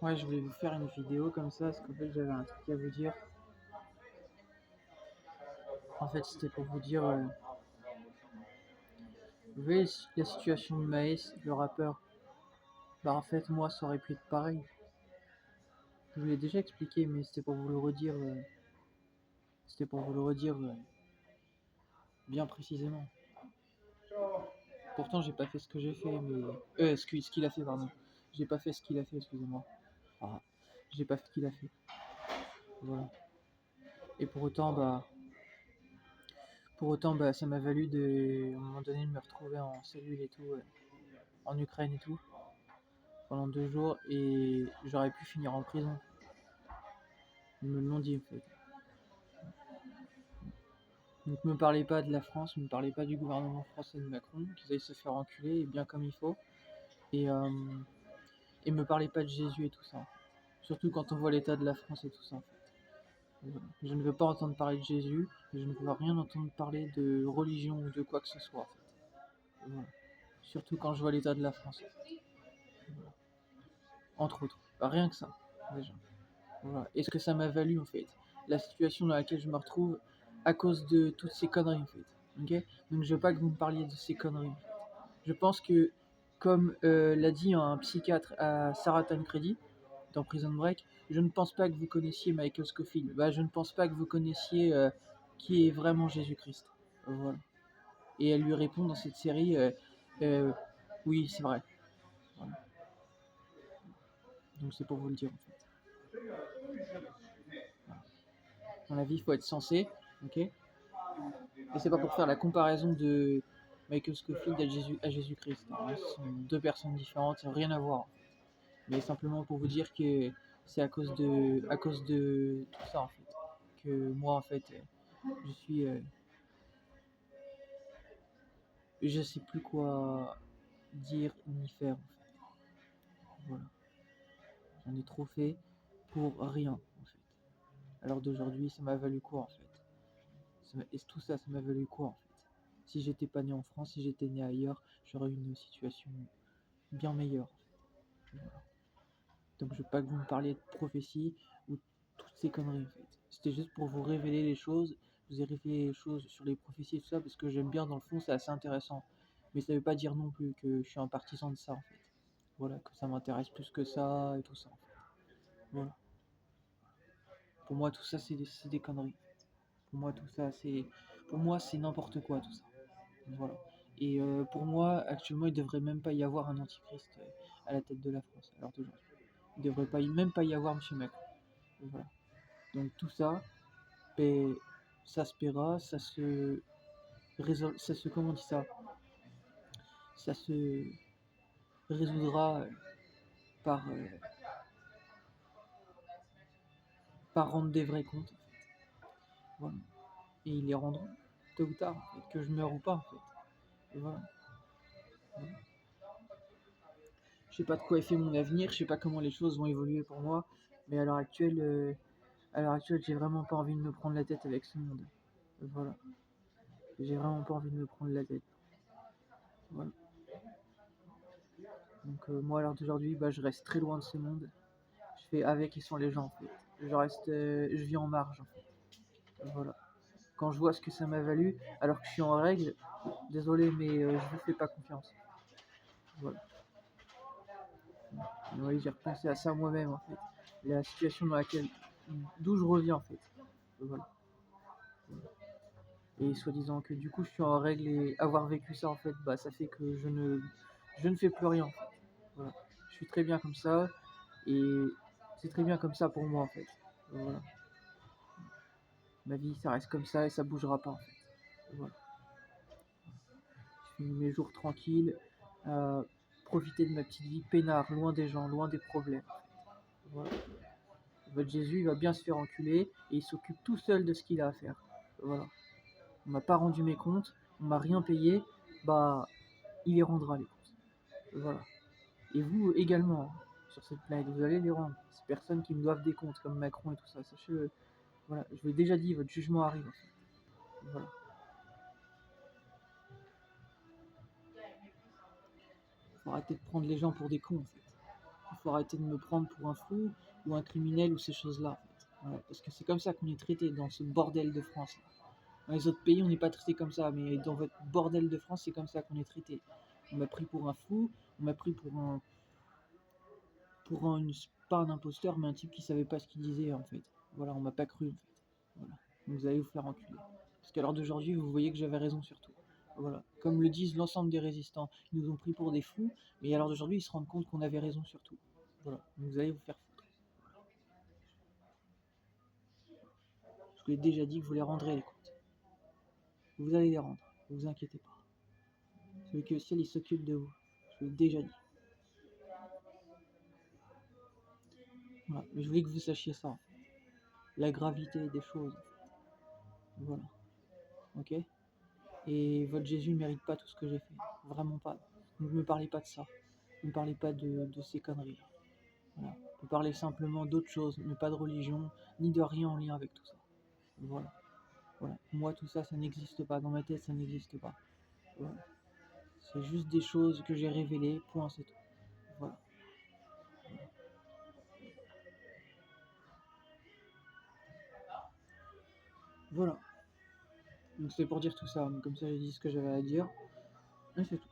Ouais, je voulais vous faire une vidéo comme ça, parce qu'en fait j'avais un truc à vous dire. En fait, c'était pour vous dire, vous voyez la situation de Maes, le rappeur. Bah en fait, moi, ça aurait pu être pareil. Je vous l'ai déjà expliqué, mais c'était pour vous le redire. C'était pour vous le redire bien précisément. Pourtant, j'ai pas fait ce que j'ai fait, mais ce qu'il a fait, pardon. J'ai pas fait ce qu'il a fait, excusez-moi. Ah, j'ai pas fait ce qu'il a fait. Voilà. Et pour autant, bah, ça m'a valu à un moment donné de me retrouver en cellule et tout, en Ukraine et tout, pendant 2 jours, et j'aurais pu finir en prison. Ils me l'ont dit en fait. Donc me parlez pas de la France, me parlez pas du gouvernement français de Macron, qu'ils aillent se faire enculer, et bien comme il faut, et, euh, et me parlez pas de Jésus et tout ça. Surtout quand on voit l'état de la France et tout ça en fait. Je ne veux pas entendre parler de Jésus, je ne veux rien entendre parler de religion ou de quoi que ce soit en fait. Voilà. Surtout quand je vois l'état de la France. Voilà. Entre autres. Rien que ça, déjà. Voilà. Et ce que ça m'a valu en fait. La situation dans laquelle je me retrouve à cause de toutes ces conneries en fait. Ok. Donc je veux pas que vous me parliez de ces conneries. En fait. Je pense que, comme l'a dit un psychiatre à Sarah Tancredi dans Prison Break, je ne pense pas que vous connaissiez Michael Scofield. Bah, je ne pense pas que vous connaissiez qui est vraiment Jésus-Christ. Voilà. Et elle lui répond dans cette série, oui, c'est vrai. Voilà. Donc c'est pour vous le dire en fait. Voilà. Dans la vie, il faut être sensé, ok. Et c'est pas pour faire la comparaison de Michael Scofield à Jésus-Christ. Hein. Ce sont deux personnes différentes, ça n'a rien à voir. Mais simplement pour vous dire que c'est à cause de tout ça en fait que moi en fait je suis je sais plus quoi dire ni faire en fait. Voilà, j'en ai trop fait pour rien en fait. Alors d'aujourd'hui, ça m'a valu quoi en fait? Et tout ça, ça m'a valu quoi en fait? Si j'étais pas né en France, si j'étais né ailleurs, j'aurais eu une situation bien meilleure en fait. Voilà. Donc je veux pas que vous me parliez de prophétie ou toutes ces conneries en fait. C'était juste pour vous révéler les choses, vous ai révélé les choses sur les prophéties et tout ça parce que j'aime bien dans le fond, c'est assez intéressant. Mais ça veut pas dire non plus que je suis un partisan de ça en fait. Voilà, que ça m'intéresse plus que ça et tout ça en fait. Voilà. Pour moi tout ça c'est des conneries. Pour moi tout ça c'est n'importe quoi tout ça. Voilà. Et pour moi actuellement il devrait même pas y avoir un antichrist à la tête de la France à l'heure d'aujourd'hui. Il devrait pas même pas y avoir Monsieur Macron. Voilà. Donc tout ça, ben, ça se paiera, ça se comment on dit ça se résoudra par par rendre des vrais comptes. En fait. Voilà. Et ils les rendront tôt ou tard, en fait, que je meure ou pas en fait. Et voilà. Voilà. Je sais pas de quoi est fait mon avenir, je sais pas comment les choses vont évoluer pour moi, mais à l'heure actuelle, j'ai vraiment pas envie de me prendre la tête avec ce monde. Voilà. J'ai vraiment pas envie de me prendre la tête. Voilà. Donc moi à l'heure d'aujourd'hui, bah, je reste très loin de ce monde. Je fais avec et sans les gens en fait. Je vis en marge en fait. Voilà. Quand je vois ce que ça m'a valu, alors que je suis en règle, désolé mais je vous fais pas confiance. Voilà. Oui, j'ai repensé à ça moi-même en fait. La situation d'où je reviens en fait. Voilà. Et soi-disant que du coup je suis en règle et avoir vécu ça en fait, bah ça fait que je ne fais plus rien en fait. Voilà. Je suis très bien comme ça et c'est très bien comme ça pour moi en fait. Voilà. Ma vie ça reste comme ça et ça bougera pas en fait. Voilà. Je finis mes jours tranquilles, profiter de ma petite vie peinard, loin des gens, loin des problèmes. Voilà. Votre Jésus il va bien se faire enculer et il s'occupe tout seul de ce qu'il a à faire. Voilà. On m'a pas rendu mes comptes, on m'a rien payé, bah il les rendra les comptes. Voilà. Et vous également, hein, sur cette planète, vous allez les rendre. Ces personnes qui me doivent des comptes, comme Macron et tout ça, sachez-le. Voilà, je vous l'ai déjà dit, votre jugement arrive. En fait. Voilà. Faut arrêter de prendre les gens pour des cons, en fait. faut arrêter de me prendre pour un fou ou un criminel ou ces choses-là, en fait. Voilà, parce que c'est comme ça qu'on est traité dans ce bordel de France. Dans les autres pays, on n'est pas traité comme ça, mais dans votre bordel de France, c'est comme ça qu'on est traité. On m'a pris pour un fou, on m'a pris pas un imposteur, mais un type qui savait pas ce qu'il disait, en fait. Voilà, on m'a pas cru, en fait. Voilà. Donc vous allez vous faire enculer. Parce qu'à l'heure d'aujourd'hui, vous voyez que j'avais raison sur tout. Voilà. Comme le disent l'ensemble des résistants, ils nous ont pris pour des fous, mais à l'heure d'aujourd'hui, ils se rendent compte qu'on avait raison sur tout. Voilà. Donc vous allez vous faire foutre. Je vous ai déjà dit que vous les rendrez les comptes. Vous allez les rendre. Ne vous inquiétez pas. Celui qui est au ciel, il s'occupe de vous. Je vous l'ai déjà dit. Voilà. Mais je voulais que vous sachiez ça. La gravité des choses. Voilà. Ok? Et votre Jésus ne mérite pas tout ce que j'ai fait. Vraiment pas. Ne me parlez pas de ça. Ne me parlez pas de ces conneries. Voilà. On peut parler simplement d'autre chose, mais pas de religion, ni de rien en lien avec tout ça. Voilà. Voilà. Moi, tout ça, ça n'existe pas. Dans ma tête, ça n'existe pas. Voilà. C'est juste des choses que j'ai révélées, point, c'est tout. Voilà. Voilà. Donc c'est pour dire tout ça. Comme ça, j'ai dit ce que j'avais à dire. Et c'est tout.